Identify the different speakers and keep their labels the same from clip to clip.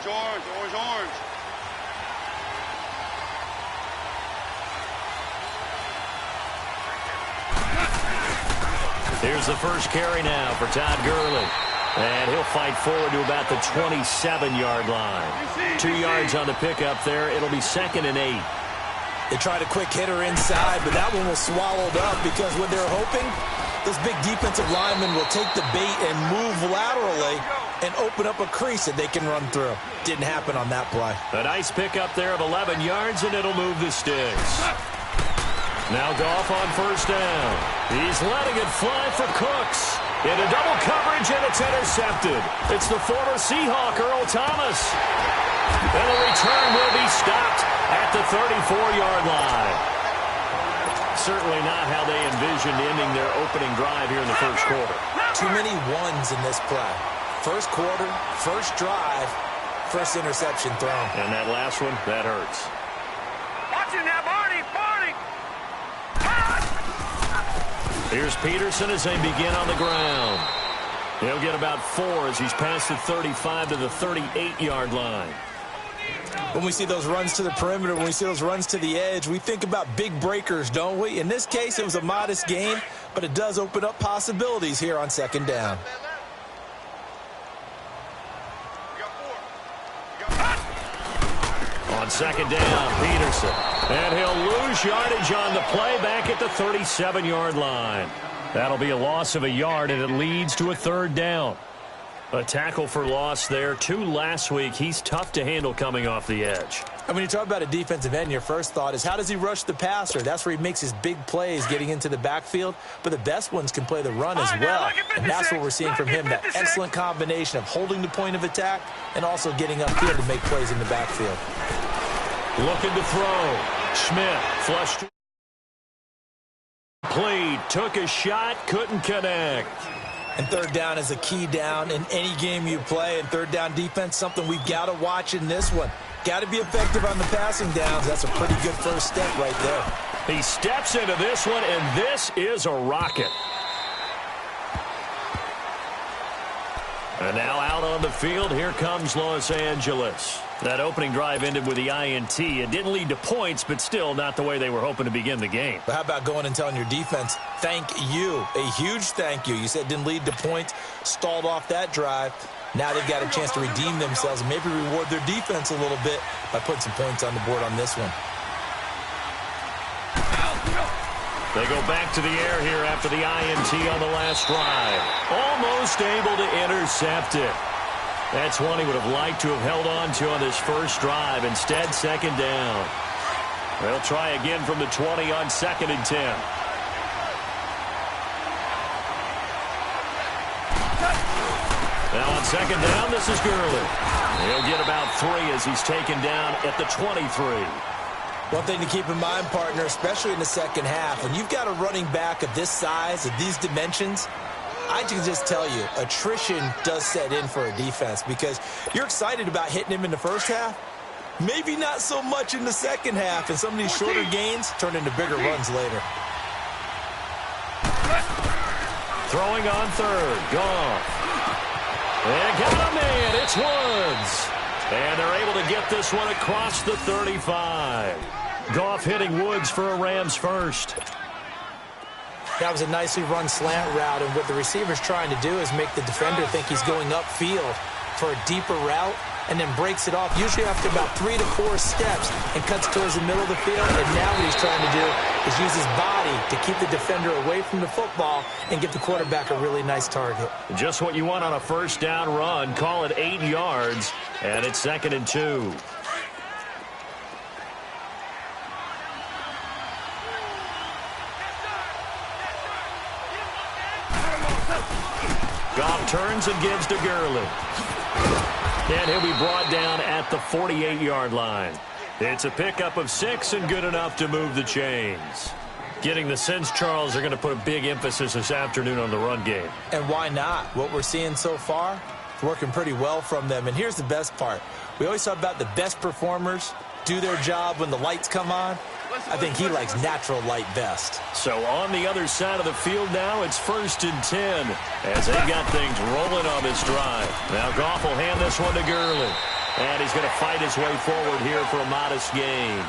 Speaker 1: Orange.
Speaker 2: Here's the first carry now for Todd Gurley. And he'll fight forward to about the 27-yard line. 2 yards on the pickup there. It'll be 2nd and 8.
Speaker 3: They tried a quick hitter inside, but that one was swallowed up because what they're hoping, those big defensive linemen will take the bait and move laterally and open up a crease that they can run through. Didn't happen on that play.
Speaker 2: A nice pickup there of 11 yards, and it'll move the sticks. Now Goff on first down. He's letting it fly for Cooks. Into double coverage, and it's intercepted. It's the former Seahawk, Earl Thomas. And the return will be stopped at the 34-yard line. Certainly not how they envisioned ending their opening drive here in the first quarter.
Speaker 3: Too many ones in this play. First quarter, first drive, first interception thrown.
Speaker 2: And that last one, that hurts.
Speaker 1: Watching that, Barney.
Speaker 2: Here's Peterson as they begin on the ground. He'll get about 4 as he's past the 35 to the 38-yard line.
Speaker 3: When we see those runs to the perimeter, when we see those runs to the edge, we think about big breakers, don't we? In this case, it was a modest gain, but it does open up possibilities here on 2nd down.
Speaker 2: On 2nd down, Peterson. And he'll lose yardage on the play back at the 37-yard line. That'll be a loss of a yard, and it leads to a 3rd down. A tackle for loss there. 2 last week. He's tough to handle coming off the edge.
Speaker 3: And when you talk about a defensive end, your first thought is, how does he rush the passer? That's where he makes his big plays, getting into the backfield. But the best ones can play the run as well. And that's what we're seeing from him, that excellent combination of holding the point of attack and also getting upfield to make plays in the backfield.
Speaker 2: Looking to throw. Schmidt flushed. Played, took a shot, couldn't connect.
Speaker 3: And 3rd down is a key down in any game you play. And 3rd down defense, something we've got to watch in this one. Got to be effective on the passing downs. That's a pretty good first step right there.
Speaker 2: He steps into this one, and this is a rocket. And now out on the field, here comes Los Angeles. That opening drive ended with the INT. It didn't lead to points, but still not the way they were hoping to begin the game.
Speaker 3: But how about going and telling your defense, thank you, a huge thank you. You said it didn't lead to points, stalled off that drive. Now they've got a chance to redeem themselves and maybe reward their defense a little bit by putting some points on the board on this one.
Speaker 2: They go back to the air here after the INT on the last drive. Almost able to intercept it. That's one he would have liked to have held on to on this first drive. Instead, 2nd down. They'll try again from the 20 on 2nd and 10. Now on 2nd down, this is Gurley. He'll get about 3 as he's taken down at the 23.
Speaker 3: One thing to keep in mind, partner, especially in the second half, when you've got a running back of this size, of these dimensions, I can just tell you, attrition does set in for a defense because you're excited about hitting him in the first half. Maybe not so much in the second half, and some of these shorter gains turn into bigger runs later.
Speaker 2: Throwing on 3rd, Goff. And got a man, it's Woods. And they're able to get this one across the 35. Goff hitting Woods for a Rams first.
Speaker 3: That was a nicely run slant route, and what the receiver's trying to do is make the defender think he's going upfield for a deeper route and then breaks it off, usually after about 3 to 4 steps, and cuts towards the middle of the field. And now what he's trying to do is use his body to keep the defender away from the football and give the quarterback a really nice target.
Speaker 2: Just what you want on a first down run. Call it 8 yards, and it's 2nd and 2. Goff turns and gives to Gurley. And he'll be brought down at the 48-yard line. It's a pickup of 6 and good enough to move the chains. Getting the sense, Charles, are going to put a big emphasis this afternoon on the run game.
Speaker 3: And why not? What we're seeing so far, it's working pretty well from them. And here's the best part. We always talk about the best performers do their job when the lights come on. I think he likes natural light best.
Speaker 2: So on the other side of the field now, it's 1st and 10 as they got things rolling on this drive. Now Goff will hand this one to Gurley. And he's going to fight his way forward here for a modest gain.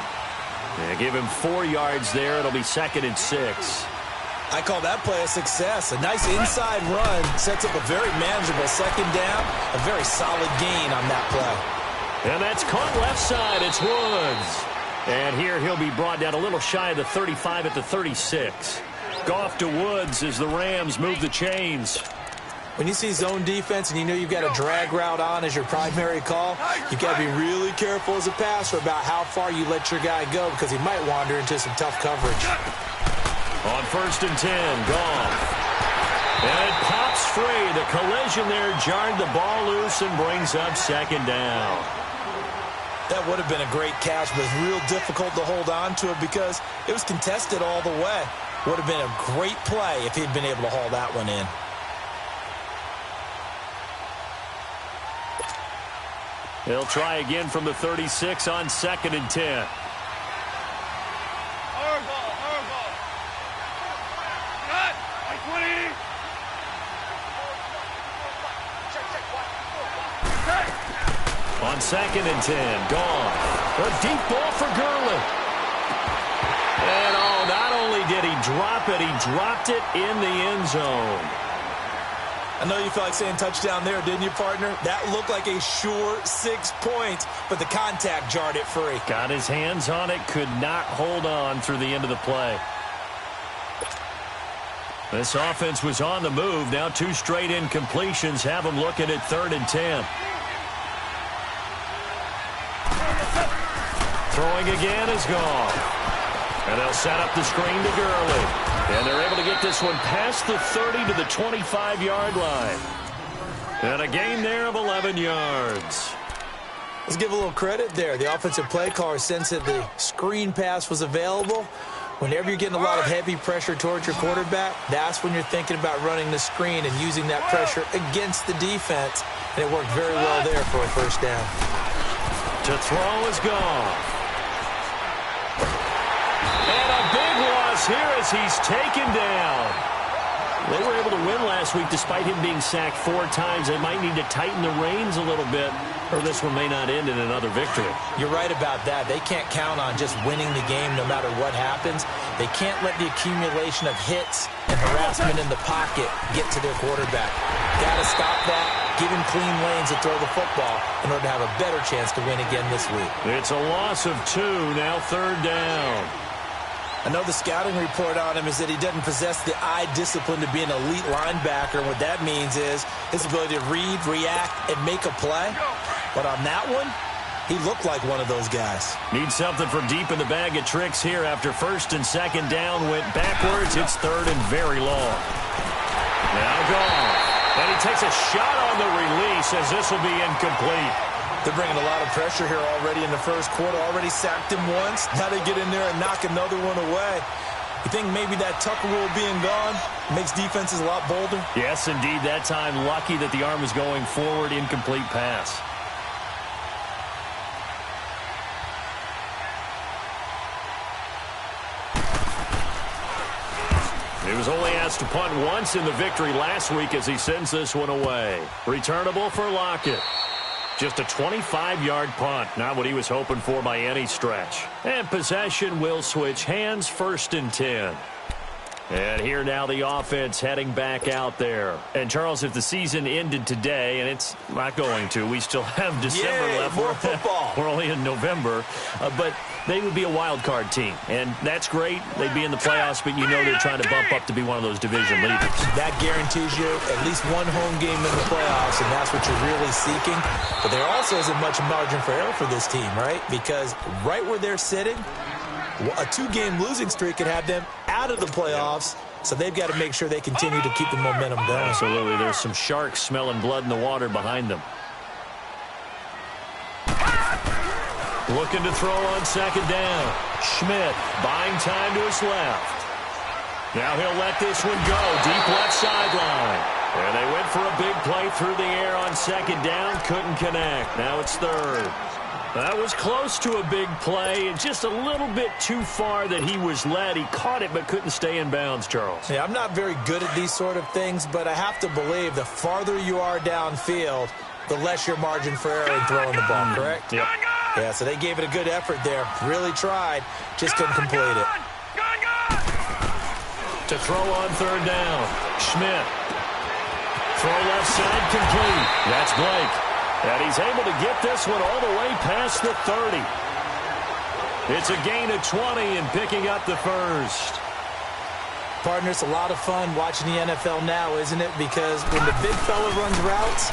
Speaker 2: Yeah, give him 4 yards there. It'll be 2nd and 6.
Speaker 3: I call that play a success. A nice inside run sets up a very manageable 2nd down. A very solid gain on that play.
Speaker 2: And that's caught left side. It's Woods. And here he'll be brought down a little shy of the 35 at the 36. Goff to Woods as the Rams move the chains.
Speaker 3: When you see zone defense and you know you've got a drag route on as your primary call, you've got to be really careful as a passer about how far you let your guy go because he might wander into some tough coverage.
Speaker 2: On 1st and 10, Goff. And it pops free. The collision there jarred the ball loose and brings up 2nd down.
Speaker 3: That would have been a great catch, but it's real difficult to hold on to it because it was contested all the way. Would have been a great play if he'd been able to haul that one in.
Speaker 2: They'll try again from the 36 on 2nd and 10. On 2nd and 10, Goff. A deep ball for Gurley. And not only did he drop it, he dropped it in the end zone.
Speaker 3: I know you felt like saying touchdown there, didn't you, partner? That looked like a sure 6 points, but the contact jarred it free.
Speaker 2: Got his hands on it, could not hold on through the end of the play. This offense was on the move. Now 2 straight incompletions have them looking at 3rd and 10. Throwing again is Goff. And they'll set up the screen to Gurley. And they're able to get this one past the 30 to the 25-yard line. And a gain there of 11 yards.
Speaker 3: Let's give a little credit there. The offensive play caller sensed that the screen pass was available. Whenever you're getting a lot of heavy pressure towards your quarterback, that's when you're thinking about running the screen and using that pressure against the defense. And it worked very well there for a 1st down.
Speaker 2: To throw is Goff. And a big loss here as he's taken down. They were able to win last week despite him being sacked 4 times. They might need to tighten the reins a little bit, or this one may not end in another victory.
Speaker 3: You're right about that. They can't count on just winning the game no matter what happens. They can't let the accumulation of hits and harassment in the pocket get to their quarterback. Got to stop that, give him clean lanes to throw the football in order to have a better chance to win again this week.
Speaker 2: It's a loss of 2, now 3rd down.
Speaker 3: I know the scouting report on him is that he doesn't possess the eye discipline to be an elite linebacker. What that means is his ability to read, react, and make a play. But on that one, he looked like one of those guys.
Speaker 2: Needs something from deep in the bag of tricks here after 1st and 2nd down. Went backwards. It's 3rd and very long. Now Goff. And he takes a shot on the release as this will be incomplete.
Speaker 3: They're bringing a lot of pressure here already in the 1st quarter. Already sacked him once. Now they get in there and knock another one away. You think maybe that Tucker rule being gone makes defenses a lot bolder?
Speaker 2: Yes, indeed. That time, lucky that the arm was going forward. Incomplete pass. He was only asked to punt once in the victory last week as he sends this one away. Returnable for Lockett. Just a 25-yard punt, not what he was hoping for by any stretch. And possession will switch hands, 1st and 10. And here now the offense heading back out there. And, Charles, if the season ended today, and it's not going to, we still have December left.
Speaker 3: More football.
Speaker 2: We're only in November. But they would be a wild card team. And that's great. They'd be in the playoffs, but you know they're trying to bump up to be one of those division leaders.
Speaker 3: That guarantees you at least one home game in the playoffs, and that's what you're really seeking. But there also isn't much margin for error for this team, right? Because right where they're sitting, a 2-game losing streak could have them out of the playoffs, so they've got to make sure they continue to keep the momentum going.
Speaker 2: Absolutely. There's some sharks smelling blood in the water behind them. Looking to throw on 2nd down. Schmidt buying time to his left. Now he'll let this one go. Deep left sideline. And they went for a big play through the air on 2nd down. Couldn't connect. Now it's 3rd. That was close to a big play, and just a little bit too far that he was led. He caught it but couldn't stay in bounds, Charles.
Speaker 3: Yeah, I'm not very good at these sort of things, but I have to believe the farther you are downfield, the less your margin for error in throwing the ball, correct?
Speaker 2: Yep.
Speaker 3: Yeah, so they gave it a good effort there. Really tried, just couldn't complete it.
Speaker 2: To throw on third down, Schmidt. Throw left side complete. That's Blake. And he's able to get this one all the way past the 30. It's a gain of 20 and picking up the first.
Speaker 3: Partner, it's a lot of fun watching the NFL now, isn't it? Because when the big fella runs routes,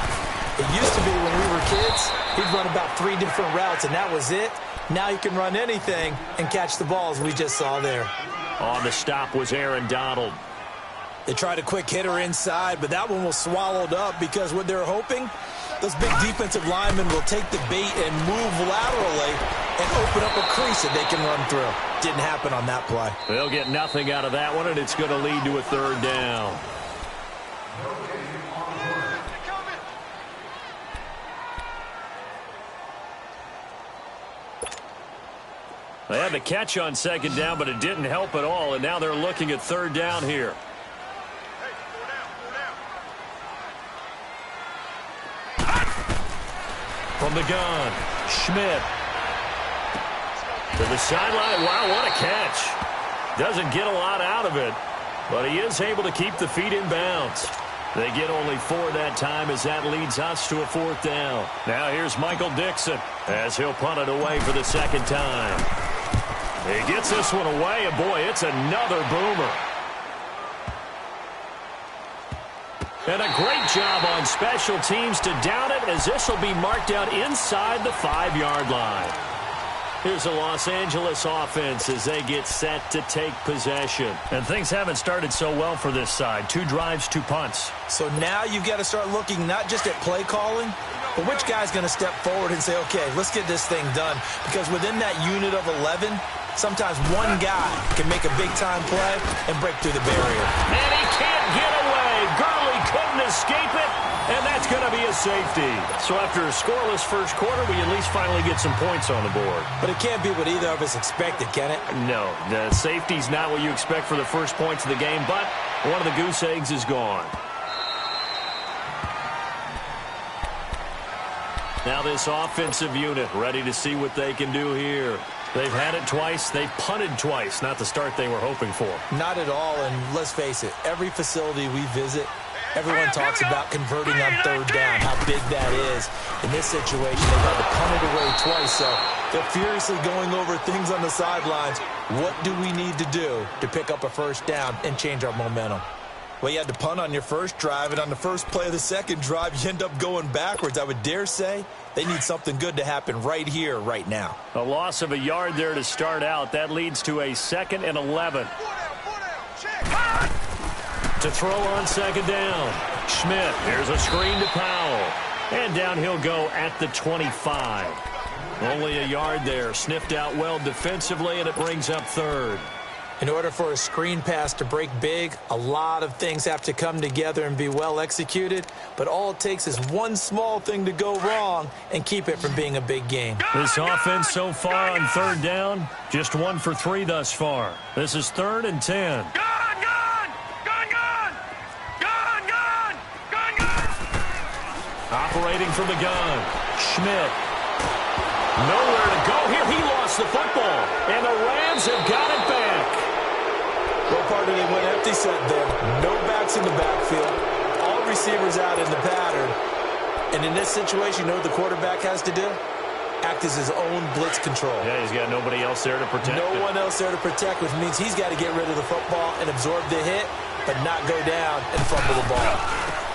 Speaker 3: it used to be when we were kids, he'd run about 3 different routes, and that was it. Now he can run anything and catch the balls we just saw there.
Speaker 2: On the stop was Aaron Donald.
Speaker 3: They tried a quick hitter inside, but that one was swallowed up because what they're hoping, those big defensive linemen will take the bait and move laterally and open up a crease that they can run through. Didn't happen on that play.
Speaker 2: They'll get nothing out of that one, and it's going to lead to a third down. They had the catch on second down, but it didn't help at all, and now they're looking at third down here. From the gun, Schmidt. To the sideline. Wow, what a catch. Doesn't get a lot out of it, but he is able to keep the feet in bounds. They get only 4 that time as that leads us to a fourth down. Now here's Michael Dixon as he'll punt it away for the second time. He gets this one away, and boy, it's another boomer. And a great job on special teams to down it, as this will be marked out inside the 5-yard line. Here's the Los Angeles offense as they get set to take possession. And things haven't started so well for this side. 2 drives, 2 punts.
Speaker 3: So now you've got to start looking not just at play calling, but which guy's going to step forward and say, okay, let's get this thing done. Because within that unit of 11, sometimes one guy can make a big-time play and break through the barrier.
Speaker 2: And he can't get away. Gurley couldn't escape it, and that's going to be a safety. So after a scoreless first quarter, we at least finally get some points on the board.
Speaker 3: But it can't be what either of us expected, can it?
Speaker 2: No, the safety's not what you expect for the first points of the game, but one of the goose eggs is gone. Now this offensive unit ready to see what they can do here. They've had it twice. They've punted twice. Not the start they were hoping for.
Speaker 3: Not at all, and let's face it, every facility we visit, everyone talks about converting on third down, how big that is. In this situation, they've had to punt it away twice, so they're furiously going over things on the sidelines. What do we need to do to pick up a first down and change our momentum? Well, you had to punt on your first drive, and on the first play of the second drive, you end up going backwards. I would dare say they need something good to happen right here, right now.
Speaker 2: A loss of a yard there to start out. That leads to a 2nd and 11. To throw on second down. Schmidt, here's a screen to Powell. And down he'll go at the 25. Only a yard there. Sniffed out well defensively, and it brings up third.
Speaker 3: In order for a screen pass to break big, a lot of things have to come together and be well executed, but all it takes is one small thing to go wrong and keep it from being a big game.
Speaker 2: This offense so far on third down, just 1 for 3 thus far. This is 3rd and 10. Operating from the gun, Schmidt. Nowhere to go here. He lost the football, and the Rams have got it back.
Speaker 3: Well, partner, they went empty set there. No backs in the backfield. All receivers out in the pattern. And in this situation, you know what the quarterback has to do? Act as his own blitz control.
Speaker 2: Yeah, he's got nobody else there to protect
Speaker 3: No one else there to protect, which means he's got to get rid of the football and absorb the hit, but not go down and fumble the ball.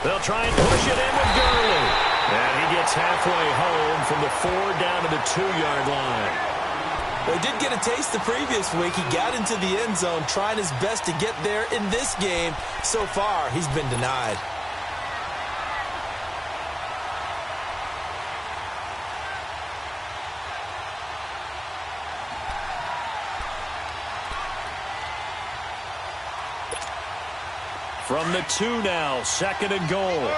Speaker 2: They'll try and push it in with Gurley. And he gets halfway home from the 4 down to the 2-yard line.
Speaker 3: Well, he did get a taste the previous week. He got into the end zone, trying his best to get there in this game. So far, he's been denied.
Speaker 2: From the 2 now, 2nd and goal.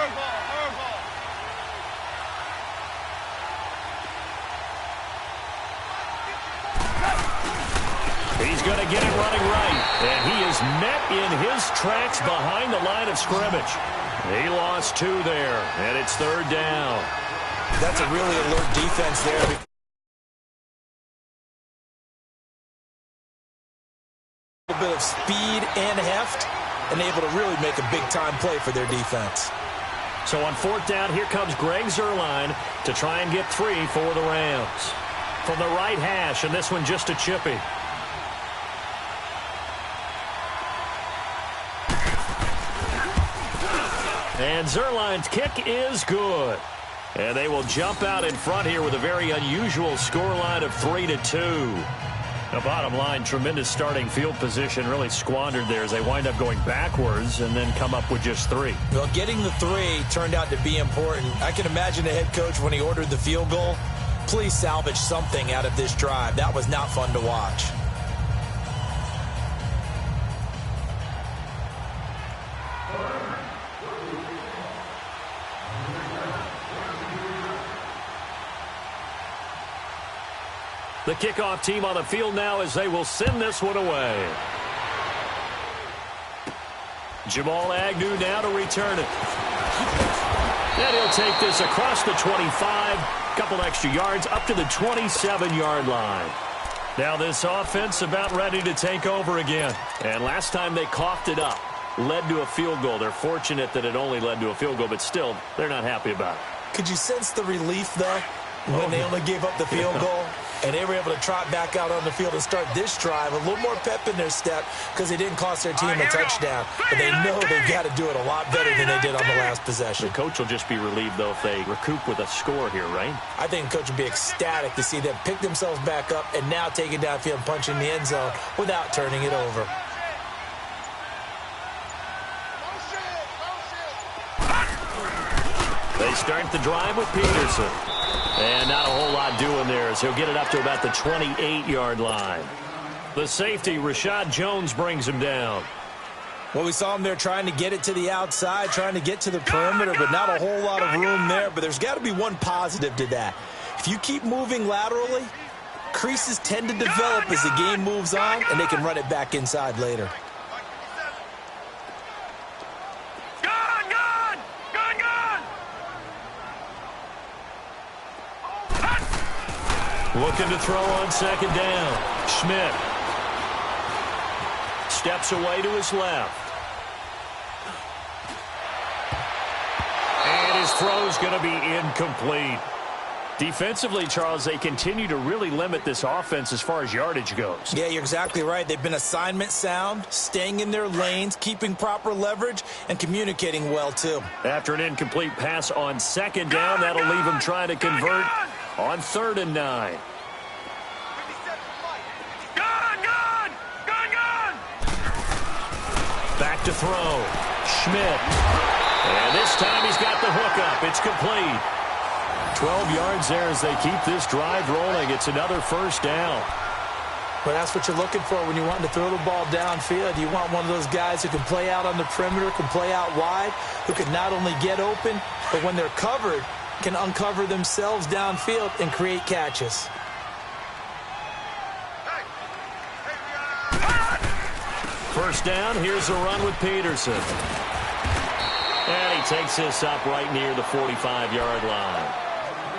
Speaker 2: He's going to get it running right. And he is met in his tracks behind the line of scrimmage. He lost 2 there, and it's 3rd down.
Speaker 3: That's a really alert defense there. A bit of speed and heft, and able to really make a big-time play for their defense.
Speaker 2: So on fourth down, here comes Greg Zuerlein to try and get 3 for the Rams. From the right hash, and this one just a chippy. And Zuerlein's kick is good. And they will jump out in front here with a very unusual scoreline of 3-2. The bottom line, tremendous starting field position, really squandered there as they wind up going backwards and then come up with just 3.
Speaker 3: Well, getting the 3 turned out to be important. I can imagine the head coach when he ordered the field goal. Please salvage something out of this drive. That was not fun to watch.
Speaker 2: The kickoff team on the field now as they will send this one away. Jamal Agnew now to return it. And he'll take this across the 25, couple extra yards up to the 27-yard line. Now this offense about ready to take over again. And last time they coughed it up, led to a field goal. They're fortunate that it only led to a field goal, but still, they're not happy about it.
Speaker 3: Could you sense the relief, though, when they only gave up the field goal? And they were able to trot back out on the field and start this drive. A little more pep in their step because they didn't cost their team a touchdown. But they know they've got to do it a lot better than they did on the last possession.
Speaker 2: The coach will just be relieved, though, if they recoup with a score here, right?
Speaker 3: I think the coach will be ecstatic to see them pick themselves back up and now take it downfield and punch in the end zone without turning it over.
Speaker 2: They start the drive with Peterson. And not a whole lot doing there as he'll get it up to about the 28-yard line. The safety, Rashad Jones, brings him down.
Speaker 3: Well, we saw him there trying to get it to the outside, trying to get to the perimeter, but not a whole lot of room there. But there's got to be one positive to that. If you keep moving laterally, creases tend to develop as the game moves on, and they can run it back inside later.
Speaker 2: Looking to throw on second down. Schmidt steps away to his left. And his throw's going to be incomplete. Defensively, Charles, they continue to really limit this offense as far as yardage goes.
Speaker 3: Yeah, you're exactly right. They've been assignment sound, staying in their lanes, keeping proper leverage, and communicating well, too.
Speaker 2: After an incomplete pass on second down, that'll leave them trying to convert on 3rd and 9. Back to throw. Schmidt. And this time he's got the hook up. It's complete. 12 yards there as they keep this drive rolling. It's another first down.
Speaker 3: Well, that's what you're looking for when you want to throw the ball downfield. You want one of those guys who can play out on the perimeter, can play out wide, who can not only get open, but when they're covered, can uncover themselves downfield and create catches.
Speaker 2: First down, here's a run with Peterson. And he takes this up right near the 45-yard line.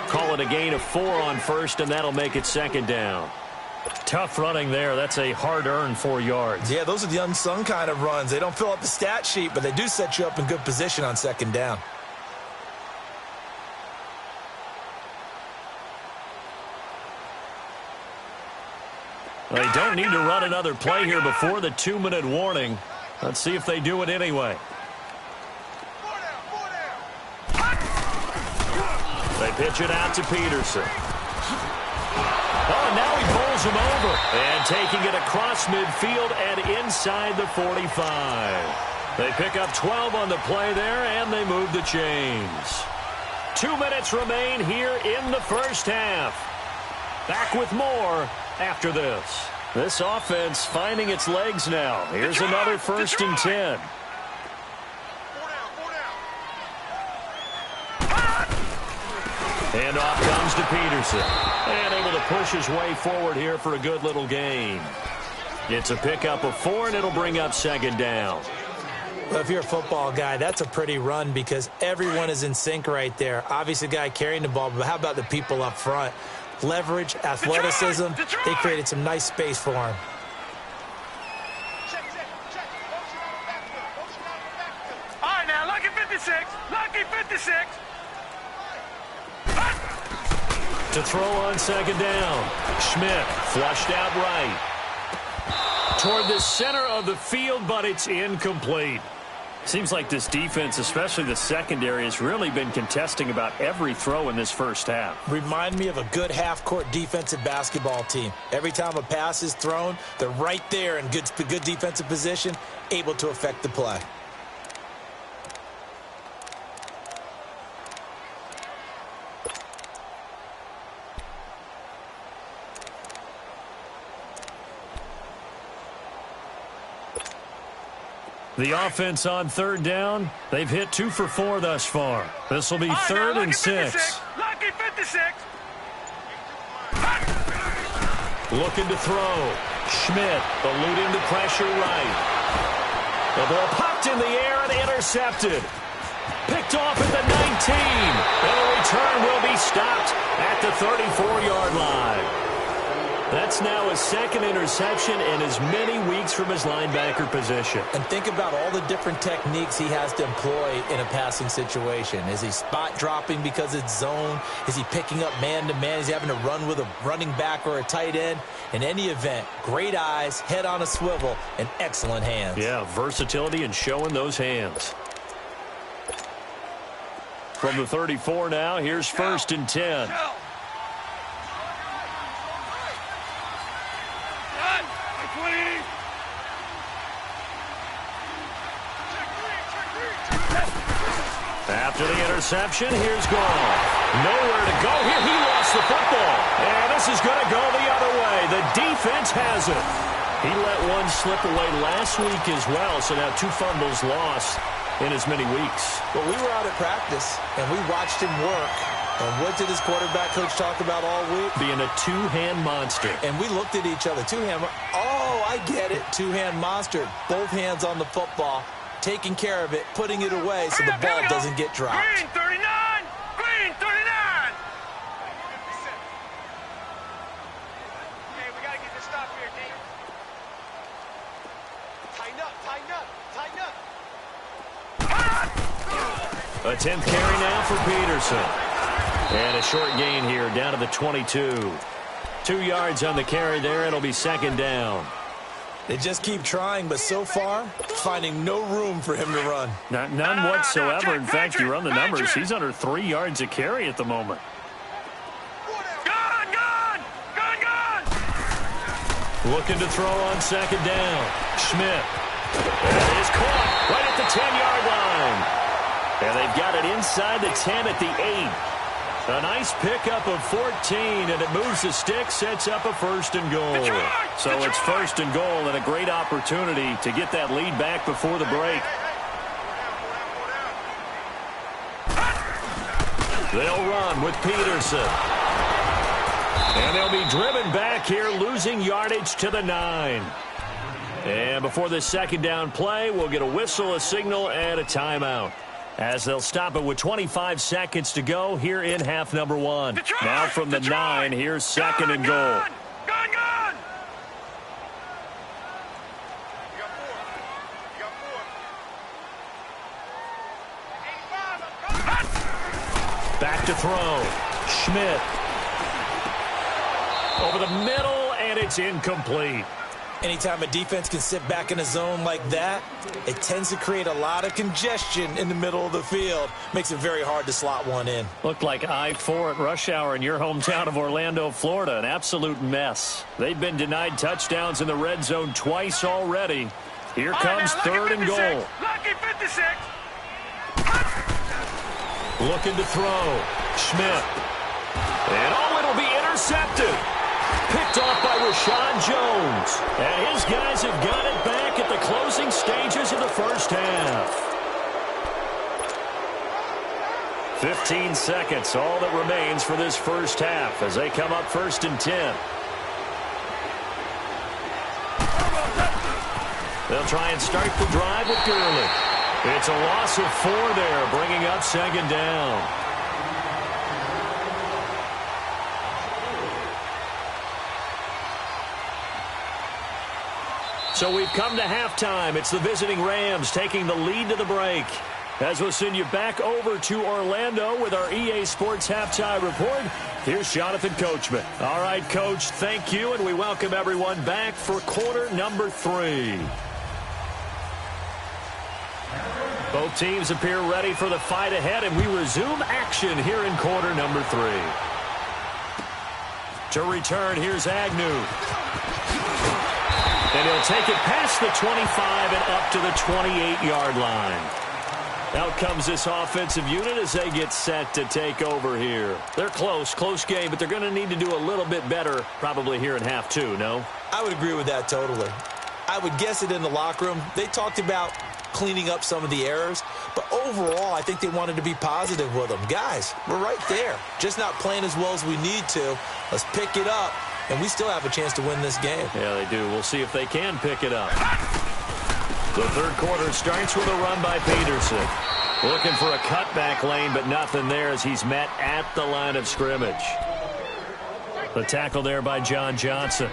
Speaker 2: Call it a gain of 4 on first, and that'll make it 2nd down. Tough running there. That's a hard-earned 4 yards.
Speaker 3: Yeah, those are the unsung kind of runs. They don't fill up the stat sheet, but they do set you up in good position on 2nd down.
Speaker 2: They don't need to run another play here before the 2-minute warning. Let's see if they do it anyway. They pitch it out to Peterson. Oh, now he bowls him over. And taking it across midfield and inside the 45. They pick up 12 on the play there, and they move the chains. 2 minutes remain here in the first half. Back with more after this. This offense finding its legs now. Here's another 1st and 10. And off comes to Peterson. And able to push his way forward here for a good little gain. It's a pickup of 4, and it'll bring up 2nd down.
Speaker 3: Well, if you're a football guy, that's a pretty run because everyone is in sync right there. Obviously, the guy carrying the ball, but how about the people up front? Leverage, athleticism, they created some nice space for him.
Speaker 1: All right, now, lucky 56. Lucky 56.
Speaker 2: To throw on second down. Schmidt flushed out right. Toward the center of the field, but it's incomplete. Seems like this defense, especially the secondary, has really been contesting about every throw in this first half.
Speaker 3: Remind me of a good half-court defensive basketball team. Every time a pass is thrown, they're right there in good defensive position, able to affect the play.
Speaker 2: The offense on third down, they've hit 2 for 4 thus far. This will be third and 6.
Speaker 1: Lucky 56.
Speaker 2: Looking to throw. Schmidt eluding the pressure right. The ball popped in the air and intercepted. Picked off at the 19. And the return will be stopped at the 34-yard line. That's now his second interception in as many weeks from his linebacker position.
Speaker 3: And think about all the different techniques he has to employ in a passing situation. Is he spot dropping because it's zone? Is he picking up man-to-man? Is he having to run with a running back or a tight end? In any event, great eyes, head on a swivel, and excellent hands.
Speaker 2: Yeah, versatility and showing those hands. From the 34 now, here's first and 10. After the interception, here's Gall. Nowhere to go here. He lost the football. And this is going to go the other way. The defense has it. He let one slip away last week as well, so now 2 fumbles lost in as many weeks.
Speaker 3: Well, we were out at practice, and we watched him work. And what did his quarterback coach talk about all week?
Speaker 2: Being a two-hand monster.
Speaker 3: And we looked at each other. Two-hand. Oh, I get it. Two-hand monster. Both hands on the football, taking care of it, putting it away so the ball doesn't get dropped.
Speaker 1: Green 39. Green 39. Hey, we got to get this stop here, D. Tighten up, tighten up, tighten up.
Speaker 2: A 10th carry now for Peterson. And a short gain here down to the 22. 2 yards on the carry there. It'll be second down.
Speaker 3: They just keep trying, but so far, finding no room for him to run.
Speaker 2: None whatsoever. In fact, you run the numbers. He's under 3 yards a carry at the moment.
Speaker 1: Gone, gone, gone, gone.
Speaker 2: Looking to throw on second down. Schmidt. That is caught right at the 10-yard line. And they've got it inside the 10 at the 8. A nice pickup of 14, and it moves the stick, sets up a first and goal. So it's first and goal, and a great opportunity to get that lead back before the break. They'll run with Peterson. And they'll be driven back here, losing yardage to the 9. And before this second down play, we'll get a whistle, a signal, and a timeout, as they'll stop it with 25 seconds to go here in half number 1. Now from the 9, here's second and goal.
Speaker 1: Gone, gone.
Speaker 2: Back to throw. Schmidt. Over the middle, and it's incomplete.
Speaker 3: Anytime a defense can sit back in a zone like that, it tends to create a lot of congestion in the middle of the field. Makes it very hard to slot one in.
Speaker 2: Looked like I-4 at rush hour in your hometown of Orlando, Florida. An absolute mess. They've been denied touchdowns in the red zone twice already. Here comes third and goal.
Speaker 1: Lucky 56.
Speaker 2: Looking to throw. Schmidt. And it'll be intercepted. Picked off by Rashad Jones. And his guys have got it back at the closing stages of the first half. 15 seconds, all that remains for this first half as they come up first and 10. They'll try and start the drive with Gurley. It's a loss of 4 there, bringing up second down. So we've come to halftime. It's the visiting Rams taking the lead to the break. As we'll send you back over to Orlando with our EA Sports Halftime Report, here's Jonathan Coachman. All right, Coach, thank you, and we welcome everyone back for quarter number 3. Both teams appear ready for the fight ahead, and we resume action here in quarter number 3. To return, here's Agnew. And he'll take it past the 25 and up to the 28-yard line. Out comes this offensive unit as they get set to take over here. They're close game, but they're going to need to do a little bit better probably here in half 2, no?
Speaker 3: I would agree with that totally. I would guess it in the locker room. They talked about cleaning up some of the errors, but overall, I think they wanted to be positive with them. Guys, we're right there. Just not playing as well as we need to. Let's pick it up, and we still have a chance to win this game.
Speaker 2: Yeah, they do. We'll see if they can pick it up. The third quarter starts with a run by Peterson. Looking for a cutback lane, but nothing there as he's met at the line of scrimmage. The tackle there by John Johnson.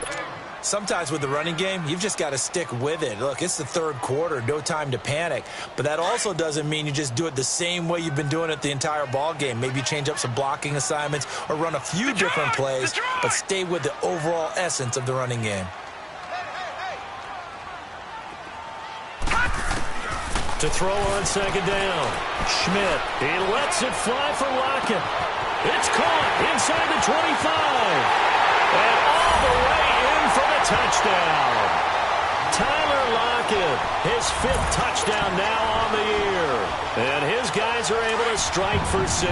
Speaker 3: Sometimes with the running game, you've just got to stick with it. Look, it's the third quarter, no time to panic. But that also doesn't mean you just do it the same way you've been doing it the entire ball game. Maybe change up some blocking assignments or run a few different plays, but stay with the overall essence of the running game.
Speaker 2: To throw on second down. Schmidt, he lets it fly for Lockett. It's caught inside the 25. And all the way in for the touchdown. Tyler Lockett, his 5th touchdown now on the year. And his guys are able to strike for 6.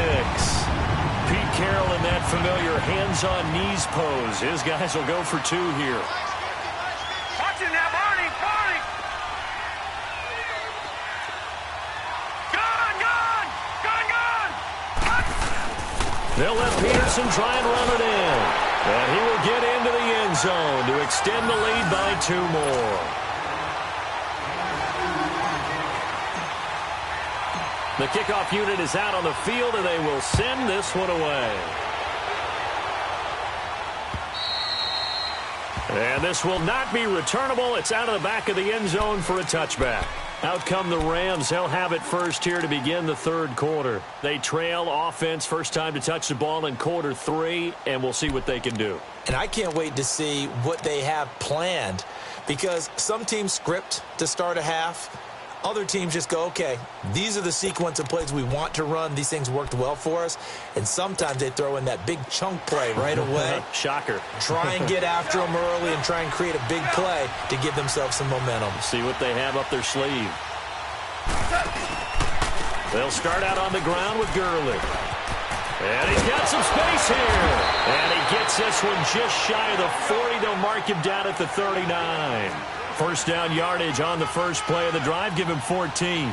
Speaker 2: Pete Carroll in that familiar hands-on knees pose. His guys will go for 2 here.
Speaker 1: Watch it now, Barney.
Speaker 2: They'll let Peterson try and run it in. And he will get into the end zone to extend the lead by 2 more. The kickoff unit is out on the field, and they will send this one away. And this will not be returnable. It's out of the back of the end zone for a touchback. Out come the Rams. They'll have it first here to begin the third quarter. They trail offense, first time to touch the ball in quarter 3, and we'll see what they can do.
Speaker 3: And I can't wait to see what they have planned, because some teams script to start a half. Other teams just go, okay, these are the sequence of plays we want to run. These things worked well for us. And sometimes they throw in that big chunk play right away.
Speaker 2: Shocker.
Speaker 3: Try and get after them early and try and create a big play to give themselves some momentum.
Speaker 2: See what they have up their sleeve. They'll start out on the ground with Gurley. And he's got some space here. And he gets this one just shy of the 40. They'll mark him down at the 39. First down yardage on the first play of the drive. Give him 14.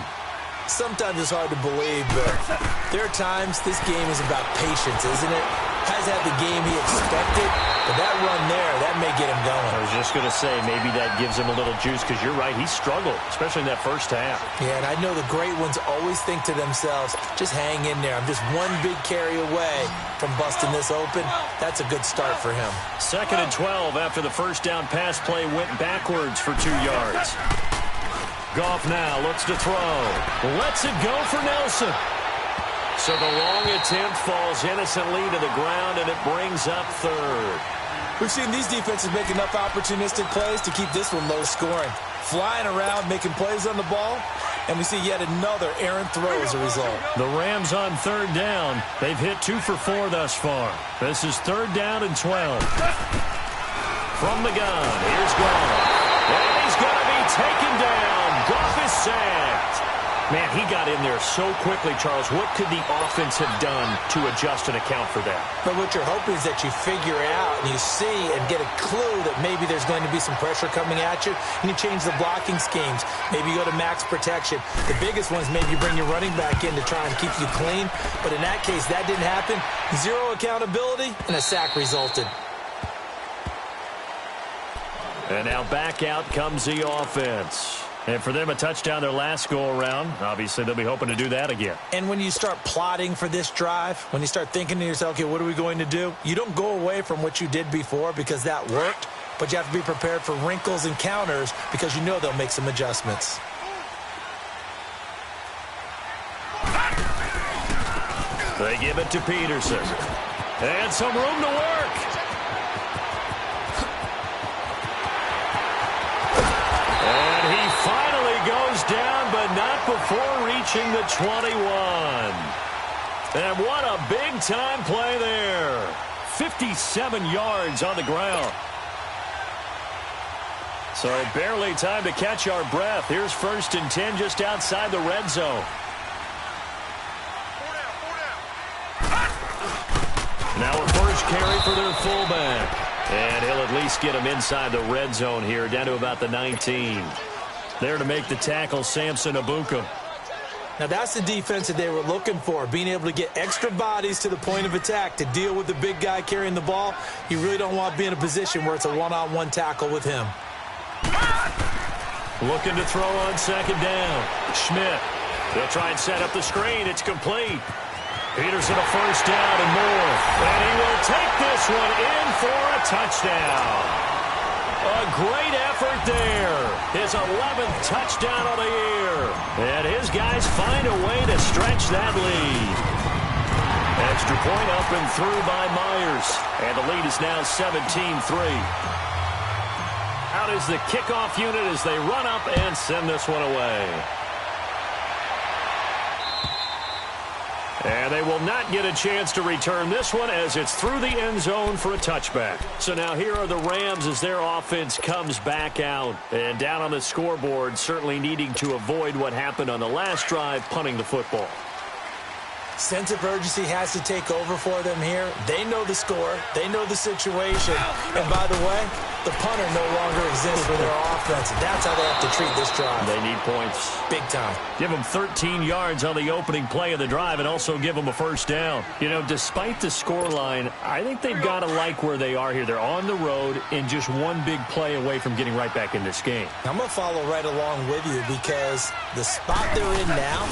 Speaker 3: Sometimes it's hard to believe, but there are times this game is about patience, isn't it? Has had the game he expected, but that run there, that may get him going.
Speaker 2: I was just going to say, maybe that gives him a little juice, because you're right, he struggled, especially in that first half.
Speaker 3: Yeah, and I know the great ones always think to themselves, just hang in there. I'm just one big carry away from busting this open. That's a good start for him.
Speaker 2: 2nd and 12 after the first down pass play went backwards for 2 yards. Goff now looks to throw. Lets it go for Nelson. So the long attempt falls innocently to the ground, and it brings up 3rd.
Speaker 3: We've seen these defenses make enough opportunistic plays to keep this one low scoring. Flying around, making plays on the ball, and we see yet another errant throw as a result.
Speaker 2: The Rams on 3rd down. They've hit 2 for 4 thus far. This is 3rd down and 12. From the gun, here's Goff. And he's going to be taken down. Goff is sacked. Man, he got in there so quickly, Charles. What could the offense have done to adjust and account for that?
Speaker 3: But what you're hoping is that you figure out and you see and get a clue that maybe there's going to be some pressure coming at you, and you change the blocking schemes. Maybe you go to max protection. The biggest one is maybe you bring your running back in to try and keep you clean. But in that case, that didn't happen. 0 accountability, and a sack resulted.
Speaker 2: And now back out comes the offense. And for them, a touchdown their last go-around. Obviously, they'll be hoping to do that again.
Speaker 3: And when you start plotting for this drive, when you start thinking to yourself, okay, what are we going to do? You don't go away from what you did before because that worked, but you have to be prepared for wrinkles and counters because you know they'll make some adjustments.
Speaker 2: They give it to Peterson. And some room to work. And he finally goes down, but not before reaching the 21. And what a big-time play there. 57 yards on the ground. So barely time to catch our breath. Here's 1st and 10 just outside the red zone. Now a first carry for their fullback. And he'll at least get him inside the red zone here, down to about the 19. There to make the tackle, Samson Abuka.
Speaker 3: Now that's the defense that they were looking for, being able to get extra bodies to the point of attack to deal with the big guy carrying the ball. You really don't want to be in a position where it's a one-on-one tackle with him.
Speaker 2: Looking to throw on 2nd down. Schmidt. They'll try and set up the screen. It's complete. Peterson a first down and more. And he will take this one in for a touchdown. A great effort there. His 11th touchdown of the year. And his guys find a way to stretch that lead. Extra point up and through by Myers. And the lead is now 17-3. Out is the kickoff unit as they run up and send this one away. And they will not get a chance to return this one as it's through the end zone for a touchback. So now here are the Rams as their offense comes back out. And down on the scoreboard, certainly needing to avoid what happened on the last drive, punting the football.
Speaker 3: Sense of urgency has to take over for them here. They know the score. They know the situation. And by the way, the punter no longer exists for their offense. That's how they have to treat this drive.
Speaker 2: They need points.
Speaker 3: Big time.
Speaker 2: Give them 13 yards on the opening play of the drive and also give them a first down. You know, despite the scoreline, I think they've got to like where they are here. They're on the road and just one big play away from getting right back in this game.
Speaker 3: I'm going to follow right along with you because the spot they're in now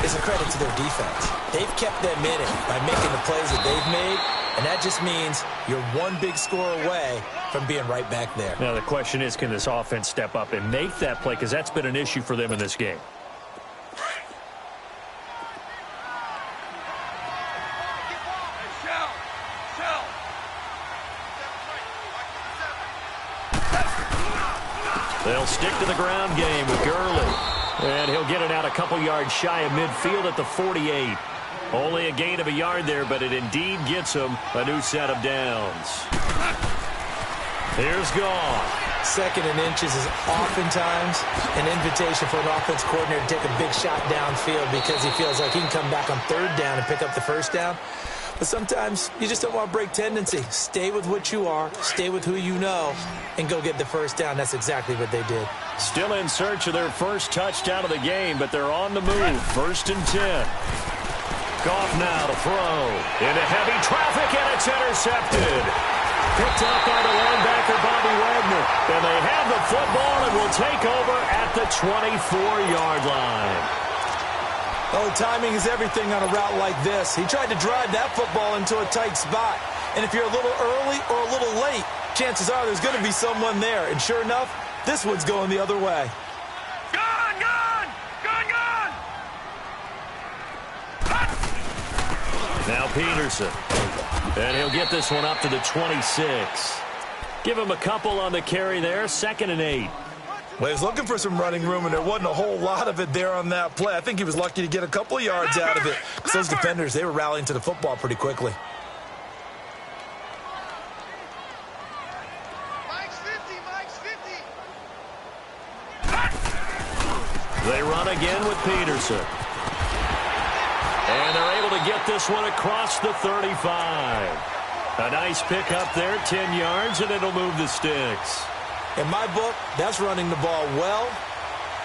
Speaker 3: is a credit to their defense. They've kept them in it by making the plays that they've made, and that just means you're one big score away from being right back there.
Speaker 2: Now the question is, can this offense step up and make that play? Because that's been an issue for them in this game. They'll stick to the ground game with Gurley. And he'll get it out a couple yards shy of midfield at the 48. Only a gain of a yard there, but it indeed gets him a new set of downs. Here's Goff.
Speaker 3: 2nd and inches is oftentimes an invitation for an offense coordinator to take a big shot downfield because he feels like he can come back on 3rd down and pick up the first down. But sometimes you just don't want to break tendency. Stay with what you are, stay with who you know, and go get the first down. That's exactly what they did.
Speaker 2: Still in search of their first touchdown of the game, but they're on the move. 1st and 10. Goff now to throw. Into heavy traffic, and it's intercepted. Picked up by the linebacker, Bobby Wagner. And they have the football and will take over at the 24-yard line.
Speaker 3: Oh, timing is everything on a route like this. He tried to drive that football into a tight spot. And if you're a little early or a little late, chances are there's going to be someone there. And sure enough, this one's going the other way.
Speaker 1: Gone, gone, gone, gone.
Speaker 2: Now Peterson. And he'll get this one up to the 26. Give him a couple on the carry there. 2nd and 8.
Speaker 3: Well, he was looking for some running room, and there wasn't a whole lot of it there on that play. I think he was lucky to get a couple of yards out of it. Because those defenders, they were rallying to the football pretty quickly.
Speaker 1: Mike's 50, Mike's 50.
Speaker 2: They run again with Peterson. And they're able to get this one across the 35. A nice pickup there, 10 yards, and it'll move the sticks.
Speaker 3: In my book, that's running the ball well,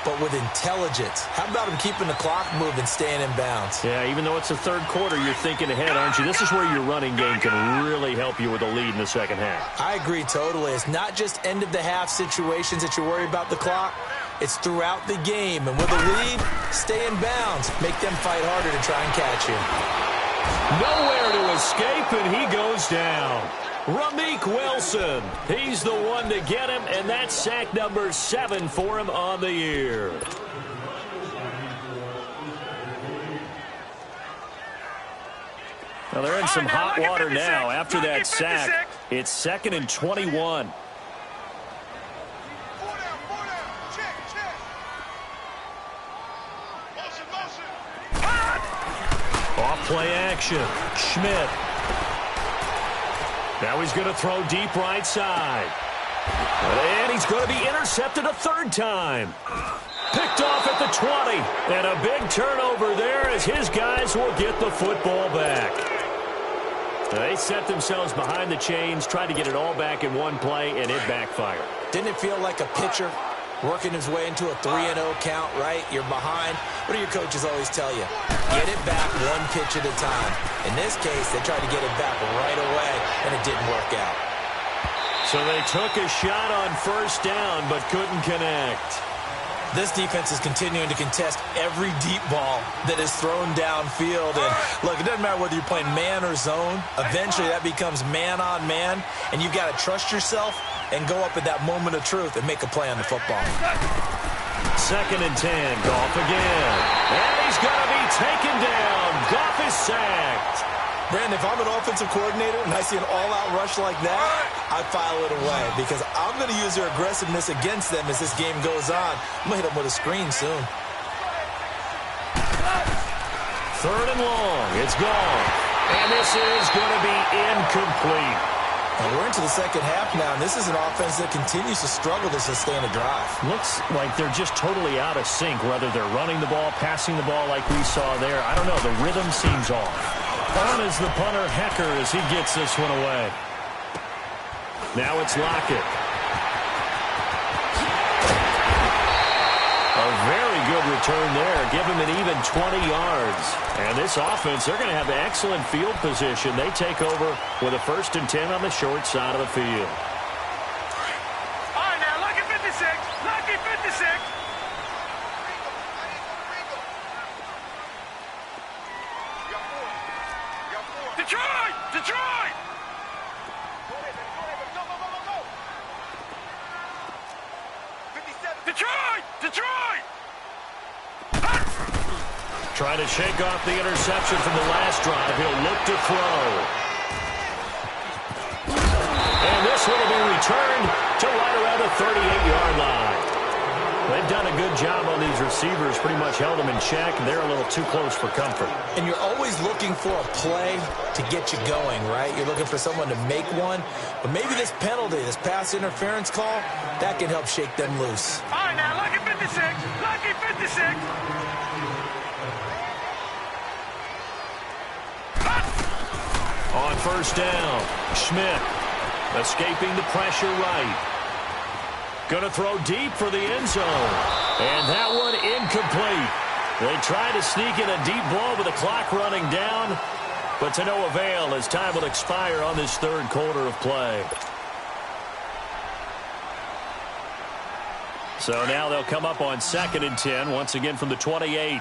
Speaker 3: but with intelligence. How about him keeping the clock moving, staying in bounds?
Speaker 2: Yeah, even though it's the 3rd quarter, you're thinking ahead, aren't you? This is where your running game can really help you with a lead in the 2nd half.
Speaker 3: I agree totally. It's not just end-of-the-half situations that you worry about the clock. It's throughout the game. And with a lead, stay in bounds. Make them fight harder to try and catch you.
Speaker 2: Nowhere to escape, and he goes down. Ramik Wilson, he's the one to get him, and that's sack number 7 for him on the year. Well, they're in some hot water now after that sack. It's 2nd and 21. Off play action. Schmidt. Now he's going to throw deep right side. And he's going to be intercepted a 3rd time. Picked off at the 20. And a big turnover there as his guys will get the football back. They set themselves behind the chains, tried to get it all back in one play, and it backfired.
Speaker 3: Didn't it feel like a pitcher working his way into a 3-0 count, right? You're behind. What do your coaches always tell you? Get it back one pitch at a time. In this case, they tried to get it back right away, and it didn't work out.
Speaker 2: So they took a shot on 1st down, but couldn't connect.
Speaker 3: This defense is continuing to contest every deep ball that is thrown downfield. And look, it doesn't matter whether you're playing man or zone. Eventually, that becomes man on man, and you've got to trust yourself and go up at that moment of truth and make a play on the football.
Speaker 2: 2nd and 10, Goff again. And he's going to be taken down. Goff is sacked.
Speaker 3: Brandon, if I'm an offensive coordinator and I see an all-out rush like that, I file it away because I'm going to use their aggressiveness against them as this game goes on. I'm going to hit them with a screen soon.
Speaker 2: 3rd and long. It's gone. And this is going to be incomplete.
Speaker 3: And we're into the 2nd half now, and this is an offense that continues to struggle to sustain a drive.
Speaker 2: Looks like they're just totally out of sync, whether they're running the ball, passing the ball like we saw there. I don't know. The rhythm seems off. On is the punter, Hecker, as he gets this one away. Now it's Lockett. A very good return there. Give him an even 20 yards. And this offense, they're going to have excellent field position. They take over with a 1st and 10 on the short side of the field.
Speaker 1: All right, now, lucky 56. Lucky 56. Detroit! Detroit! Detroit! Detroit!
Speaker 2: Trying to shake off the interception from the last drive. He'll look to throw. And this one will be returned to right around the 38-yard line. They've done a good job on these receivers, pretty much held them in check, and they're a little too close for comfort.
Speaker 3: And you're always looking for a play to get you going, right? You're looking for someone to make one. But maybe this penalty, this pass interference call, that can help shake them loose.
Speaker 1: All right, now, lucky 56. Lucky 56.
Speaker 2: On 1st down, Schmidt escaping the pressure right. Going to throw deep for the end zone. And that one incomplete. They try to sneak in a deep ball with the clock running down, but to no avail as time will expire on this 3rd quarter of play. So now they'll come up on 2nd and 10, once again from the 28.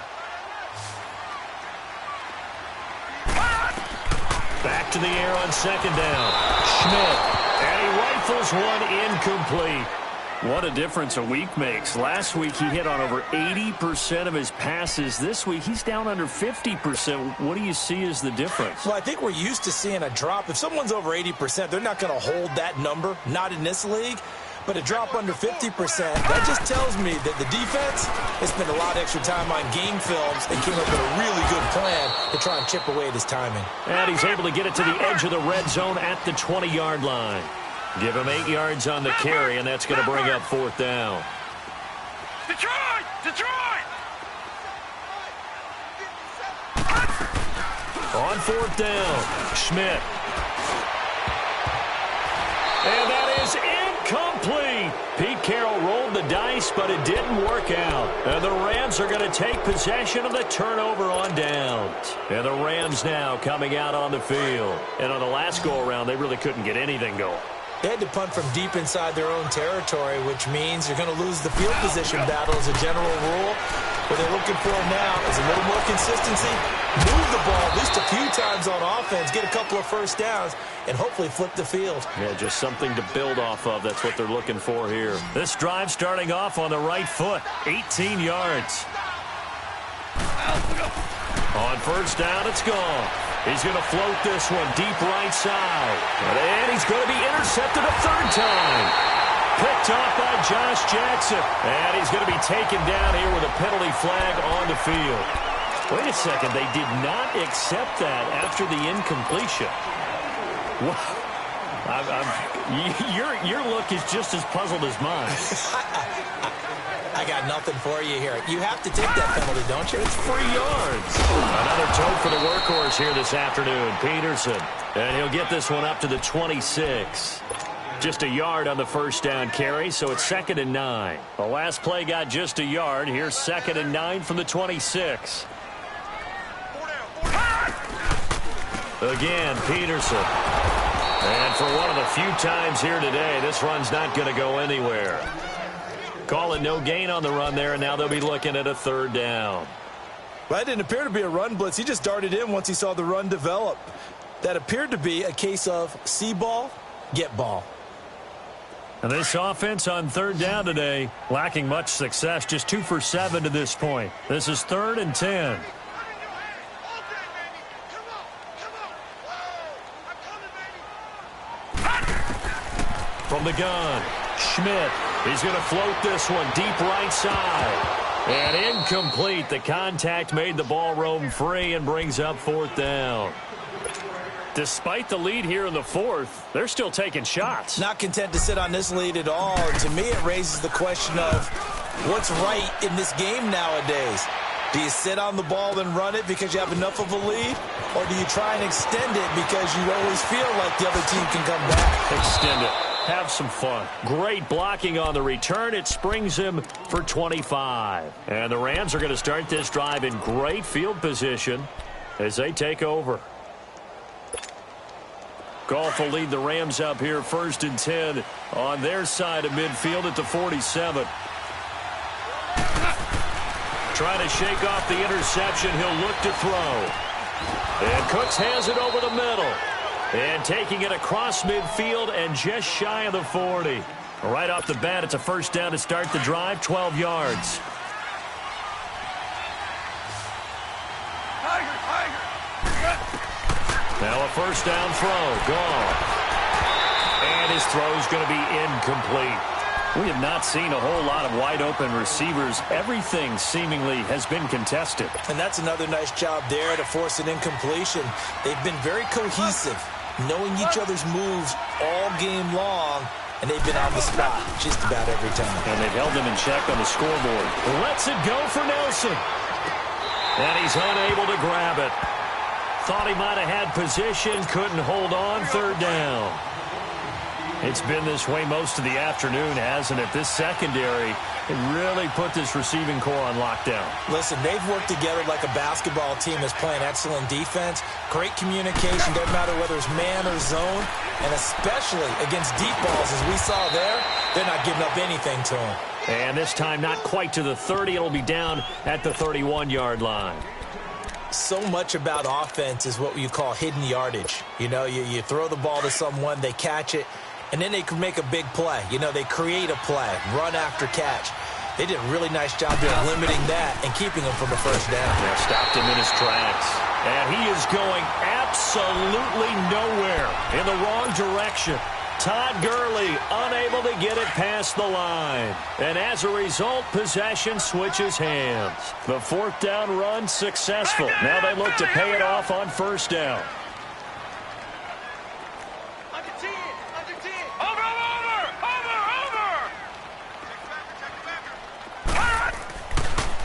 Speaker 2: Back to the air on 2nd down. Schmidt, and he rifles one incomplete. What a difference a week makes. Last week he hit on over 80% of his passes. This week he's down under 50%. What do you see as the difference?
Speaker 3: Well, I think we're used to seeing a drop. If someone's over 80%, they're not going to hold that number, not in this league. But a drop under 50%, that just tells me that the defense has spent a lot of extra time on game films and came up with a really good plan to try and chip away at his timing.
Speaker 2: And he's able to get it to the edge of the red zone at the 20-yard line. Give him 8 yards on the carry, and that's going to bring up 4th down.
Speaker 1: Detroit! Detroit!
Speaker 2: On 4th down, Schmidt. And that is incomplete. Pete Carroll rolled the dice, but it didn't work out. And the Rams are going to take possession of the turnover on downs. And the Rams now coming out on the field. And on the last go-around, they really couldn't get anything going.
Speaker 3: They had to punt from deep inside their own territory, which means you're going to lose the field position battle as a general rule. What they're looking for now is a little more consistency, move the ball at least a few times on offense, get a couple of first downs, and hopefully flip the field.
Speaker 2: Yeah, just something to build off of. That's what they're looking for here. This drive starting off on the right foot, 18 yards. On first down, it's gone. He's going to float this one deep right side. And he's going to be intercepted a third time. Picked off by Josh Jackson. And he's going to be taken down here with a penalty flag on the field. Wait a second. They did not accept that after the incompletion. Your look is just as puzzled as mine.
Speaker 3: I got nothing for you here. You have to take that penalty, don't you?
Speaker 2: It's 3 yards. Another tote for the workhorse here this afternoon, Peterson. And he'll get this one up to the 26. Just a yard on the first down carry, so it's 2nd and 9. The last play got just a yard. Here's 2nd and 9 from the 26. Again, Peterson. And for one of the few times here today, this run's not going to go anywhere. Call it no gain on the run there, and now they'll be looking at a third down.
Speaker 3: Well, that didn't appear to be a run blitz. He just darted in once he saw the run develop. That appeared to be a case of see ball, get ball.
Speaker 2: And this offense on third down today, lacking much success, just 2 for 7 to this point. This is 3rd and 10. From the gun, Schmidt. He's going to float this one deep right side. And incomplete. The contact made the ball roam free and brings up 4th down. Despite the lead here in the 4th, they're still taking shots.
Speaker 3: Not content to sit on this lead at all. To me, it raises the question of what's right in this game nowadays. Do you sit on the ball and run it because you have enough of a lead? Or do you try and extend it because you always feel like the other team can come back?
Speaker 2: Extend it. Have some fun. Great blocking on the return. It springs him for 25. And the Rams are going to start this drive in great field position as they take over. Goff will lead the Rams up here 1st and 10 on their side of midfield at the 47. Trying to shake off the interception. He'll look to throw. And Cooks has it over the middle. And taking it across midfield and just shy of the 40. Right off the bat, it's a first down to start the drive, 12 yards. Now a first down throw, gone. And his throw's going to be incomplete. We have not seen a whole lot of wide open receivers. Everything seemingly has been contested.
Speaker 3: And that's another nice job there to force an incompletion. They've been very cohesive, knowing each other's moves all game long, and they've been on the spot just about every time.
Speaker 2: And they've held them in check on the scoreboard. Lets it go for Nelson. And he's unable to grab it. Thought he might have had position, couldn't hold on, third down. It's been this way most of the afternoon, hasn't it? This secondary, it really put this receiving core on lockdown.
Speaker 3: Listen, they've worked together like a basketball team that's playing excellent defense. Great communication, doesn't matter whether it's man or zone. And especially against deep balls, as we saw there, they're not giving up anything to them.
Speaker 2: And this time not quite to the 30. It'll be down at the 31-yard line.
Speaker 3: So much about offense is what you call hidden yardage. You know, you throw the ball to someone, they catch it, and then they can make a big play. You know, they create a play, run after catch. They did a really nice job there limiting that and keeping him from the first down.
Speaker 2: Yeah, stopped him in his tracks. And he is going absolutely nowhere, in the wrong direction. Todd Gurley unable to get it past the line. And as a result, possession switches hands. The fourth down run successful. Now they look to pay it off on first down.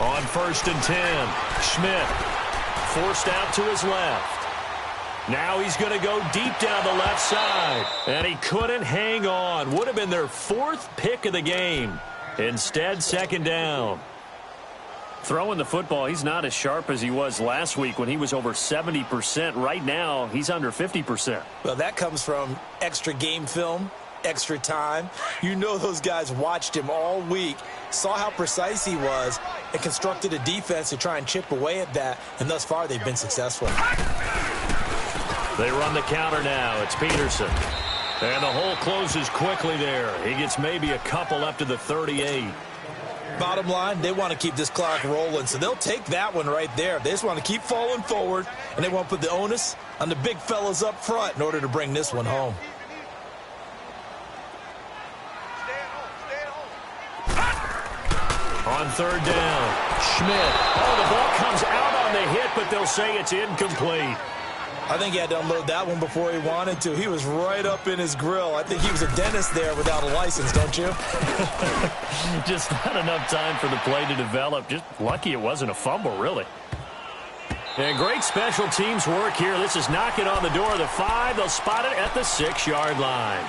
Speaker 2: On first and 10, Schmidt forced out to his left. Now he's going to go deep down the left side. And he couldn't hang on. Would have been their fourth pick of the game. Instead, second down. Throwing the football, he's not as sharp as he was last week when he was over 70%. Right now, he's under 50%.
Speaker 3: Well, that comes from extra game film, extra time. You know those guys watched him all week, saw how precise he was, and constructed a defense to try and chip away at that, and thus far they've been successful.
Speaker 2: They run the counter now. It's Peterson. And the hole closes quickly there. He gets maybe a couple up to the 38.
Speaker 3: Bottom line, they want to keep this clock rolling, so they'll take that one right there. They just want to keep falling forward, and they want to put the onus on the big fellas up front in order to bring this one home.
Speaker 2: On third down, Schmidt. Oh, the ball comes out on the hit, but they'll say it's incomplete.
Speaker 3: I think he had to unload that one before he wanted to. He was right up in his grill. I think he was a dentist there without a license, don't you?
Speaker 2: Just not enough time for the play to develop. Just lucky it wasn't a fumble, really. And great special teams work here. This is knocking on the door of the 5. They'll spot it at the 6-yard line.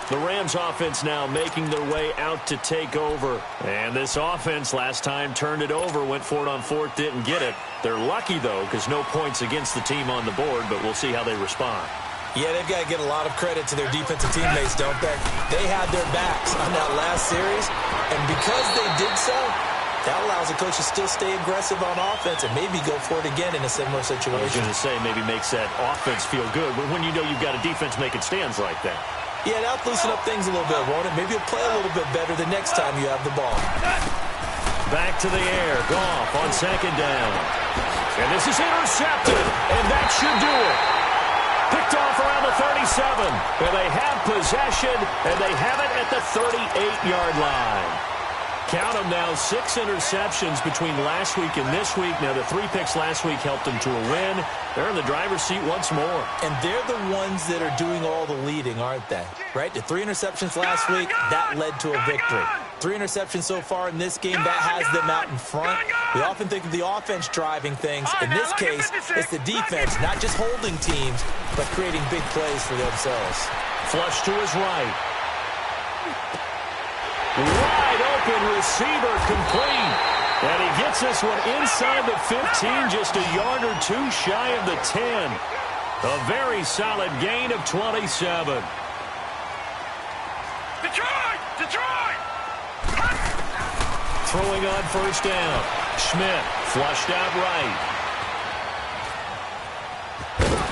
Speaker 2: The Rams offense now making their way out to take over. And this offense last time turned it over, went for it on 4th, didn't get it. They're lucky, though, because no points against the team on the board, but we'll see how they respond.
Speaker 3: Yeah, they've got to get a lot of credit to their defensive teammates, don't they? They had their backs on that last series, and because they did so, that allows the coach to still stay aggressive on offense and maybe go for it again in a similar situation.
Speaker 2: I was going to say maybe makes that offense feel good, but when you know you've got a defense making stands like that.
Speaker 3: Yeah, that'll loosen up things a little bit, won't it? Maybe you'll play a little bit better the next time you have the ball.
Speaker 2: Back to the air. Goff on 2nd down. And this is intercepted, and that should do it. Picked off around the 37. And they have possession, and they have it at the 38-yard line. Count them now, 6 interceptions between last week and this week. Now, the 3 picks last week helped them to a win. They're in the driver's seat once more.
Speaker 3: And they're the ones that are doing all the leading, aren't they? Right? The 3 interceptions last week, that led to a victory. 3 interceptions so far in this game, that has them out in front. We often think of the offense driving things. In this case, it's the defense, not just holding teams, but creating big plays for themselves.
Speaker 2: Flush to his right. Wide open receiver complete. And he gets this one inside the 15, just a yard or 2 shy of the 10. A very solid gain of 27.
Speaker 1: Detroit! Detroit!
Speaker 2: Throwing on 1st down. Schmidt flushed out right.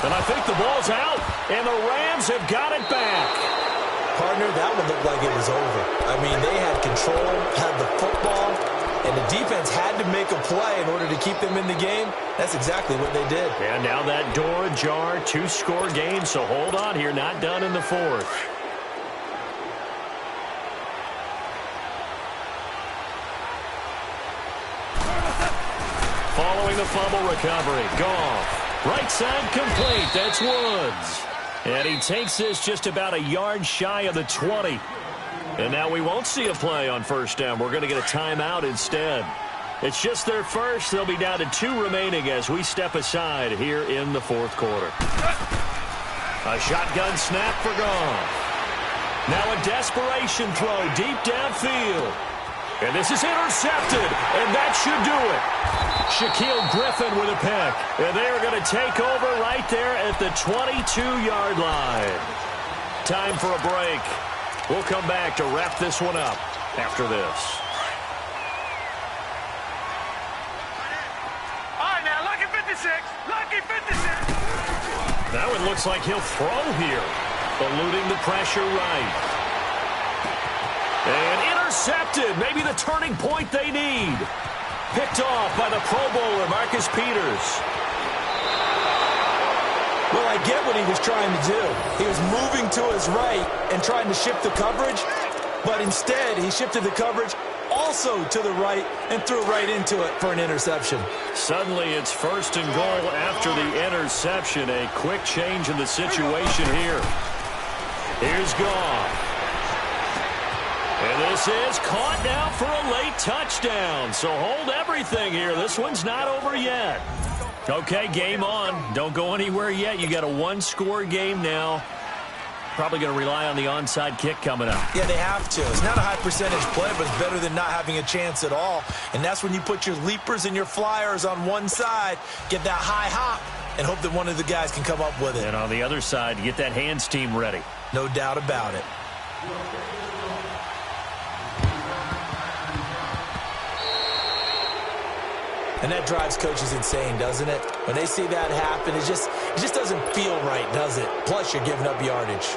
Speaker 2: And I think the ball's out, and the Rams have got it back.
Speaker 3: Partner, that one looked like it was over. I mean, they had control, had the football, and the defense had to make a play in order to keep them in the game. That's exactly what they did.
Speaker 2: And now that door ajar, 2-score game, so hold on here, not done in the 4th. Following the fumble recovery, Goff. Right side complete, that's Woods. And he takes this just about a yard shy of the 20. And now we won't see a play on 1st down. We're going to get a timeout instead. It's just their first. They'll be down to 2 remaining as we step aside here in the 4th quarter. A shotgun snap for Goff. Now a desperation throw deep downfield. And this is intercepted, and that should do it. Shaquille Griffin with a pick. And they are going to take over right there at the 22-yard line. Time for a break. We'll come back to wrap this one up after this.
Speaker 1: All right, now, lucky 56. Lucky 56.
Speaker 2: That one looks like he'll throw here. Eluding the pressure right. And intercepted. Maybe the turning point they need. Picked off by the Pro Bowler, Marcus Peters.
Speaker 3: Well, I get what he was trying to do. He was moving to his right and trying to shift the coverage, but instead he shifted the coverage also to the right and threw right into it for an interception.
Speaker 2: Suddenly it's 1st and goal after the interception. A quick change in the situation here. Here's Goff. And this is caught now for a late touchdown. So hold everything here. This one's not over yet. Okay, game on. Don't go anywhere yet. You got a 1-score game now. Probably going to rely on the onside kick coming up.
Speaker 3: Yeah, they have to. It's not a high percentage play, but it's better than not having a chance at all. And that's when you put your leapers and your flyers on one side, get that high hop, and hope that one of the guys can come up with it.
Speaker 2: And on the other side, get that hands team ready.
Speaker 3: No doubt about it. And that drives coaches insane, doesn't it? When they see that happen, it just doesn't feel right, does it? Plus, you're giving up yardage.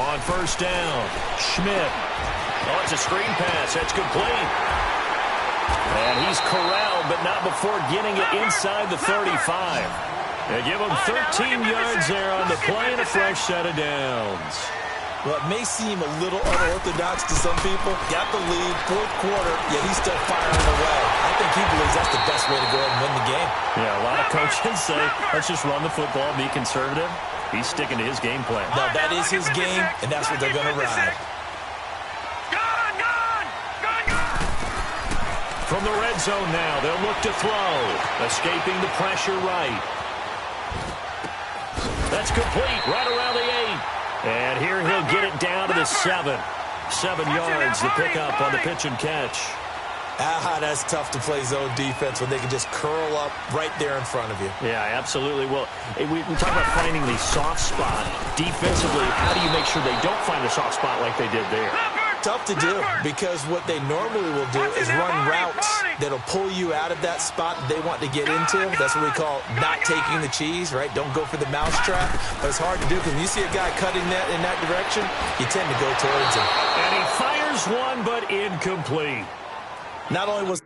Speaker 2: On first down, Schmidt. Oh, it's a screen pass. That's complete. And he's corralled, but not before getting it inside the 35. They give him 13 yards there on the play and a fresh set of downs.
Speaker 3: Well, it may seem a little unorthodox to some people. Got the lead, fourth quarter, yet he's still firing away. I think he believes that's the best way to go ahead and win the game.
Speaker 2: Yeah, a lot of coaches say, let's just run the football, be conservative. He's sticking to his game plan.
Speaker 3: No, that is his game, and that's what they're going to ride.
Speaker 2: From the red zone now, they'll look to throw. Escaping the pressure right. That's complete, right around the 8. And here he'll get it down to the 7. 7 yards to pick up on the pitch and catch.
Speaker 3: That's tough to play zone defense when they can just curl up right there in front of you.
Speaker 2: Yeah, absolutely. Well, we talk about finding the soft spot. Defensively, how do you make sure they don't find a soft spot like they did there?
Speaker 3: Tough to do, because what they normally will do is run routes that'll pull you out of that spot that they want to get into. That's what we call not taking the cheese, right? Don't go for the mousetrap. But it's hard to do because when you see a guy cutting that in that direction, you tend to go towards him.
Speaker 2: And he fires one, but incomplete.
Speaker 3: Not only was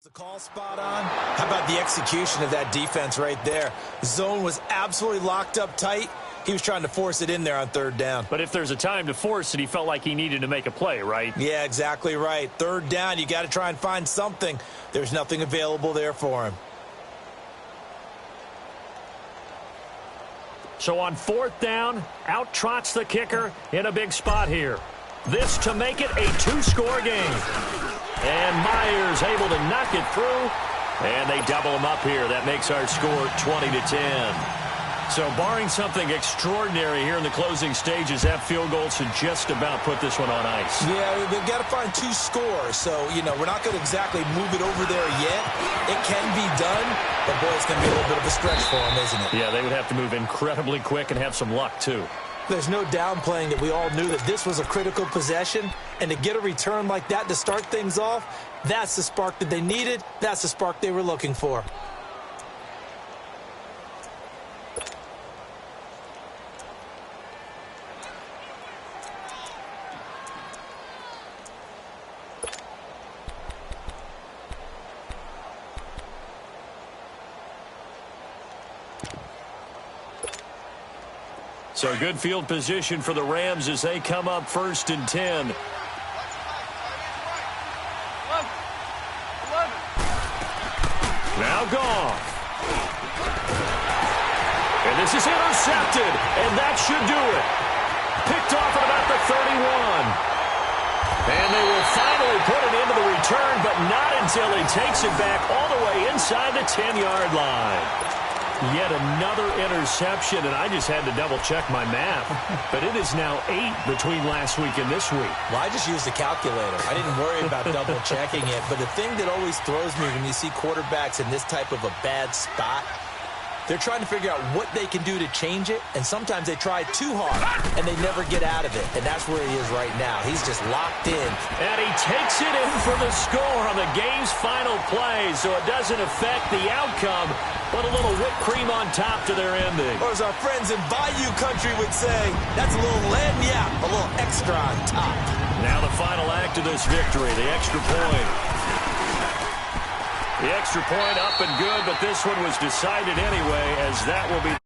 Speaker 3: the call spot on, how about the execution of that defense right there? The zone was absolutely locked up tight. He was trying to force it in there on third down.
Speaker 2: But if there's a time to force it, he felt like he needed to make a play, right?
Speaker 3: Yeah, exactly right. Third down, you got to try and find something. There's nothing available there for him.
Speaker 2: So on fourth down, out trots the kicker in a big spot here. This to make it a 2-score game. And Myers able to knock it through. And they double him up here. That makes our score 20-10. So barring something extraordinary here in the closing stages, that field goal should just about put this one on ice.
Speaker 3: Yeah, we've got to find 2 scores. So, we're not going to exactly move it over there yet. It can be done, but, boy, it's going to be a little bit of a stretch for them, isn't it?
Speaker 2: Yeah, they would have to move incredibly quick and have some luck, too.
Speaker 3: There's no downplaying that we all knew that this was a critical possession, and to get a return like that to start things off, that's the spark that they needed. That's the spark they were looking for.
Speaker 2: So good field position for the Rams as they come up 1st and 10. Now Goff. And this is intercepted, and that should do it. Picked off at about the 31. And they will finally put it into the return, but not until he takes it back all the way inside the 10-yard line. Yet another interception, and I just had to double-check my math. But it is now 8 between last week and this week.
Speaker 3: Well, I just used a calculator. I didn't worry about double-checking it. But the thing that always throws me when you see quarterbacks in this type of a bad spot, they're trying to figure out what they can do to change it, and sometimes they try too hard, and they never get out of it. And that's where he is right now. He's just locked in.
Speaker 2: And he takes it in for the score on the game's final play, so it doesn't affect the outcome, but a little whipped cream on top to their ending.
Speaker 3: Or as our friends in Bayou Country would say, that's a little lagniappe, a little extra on top.
Speaker 2: Now the final act of this victory, the extra point. The extra point up and good, but this one was decided anyway, as that will be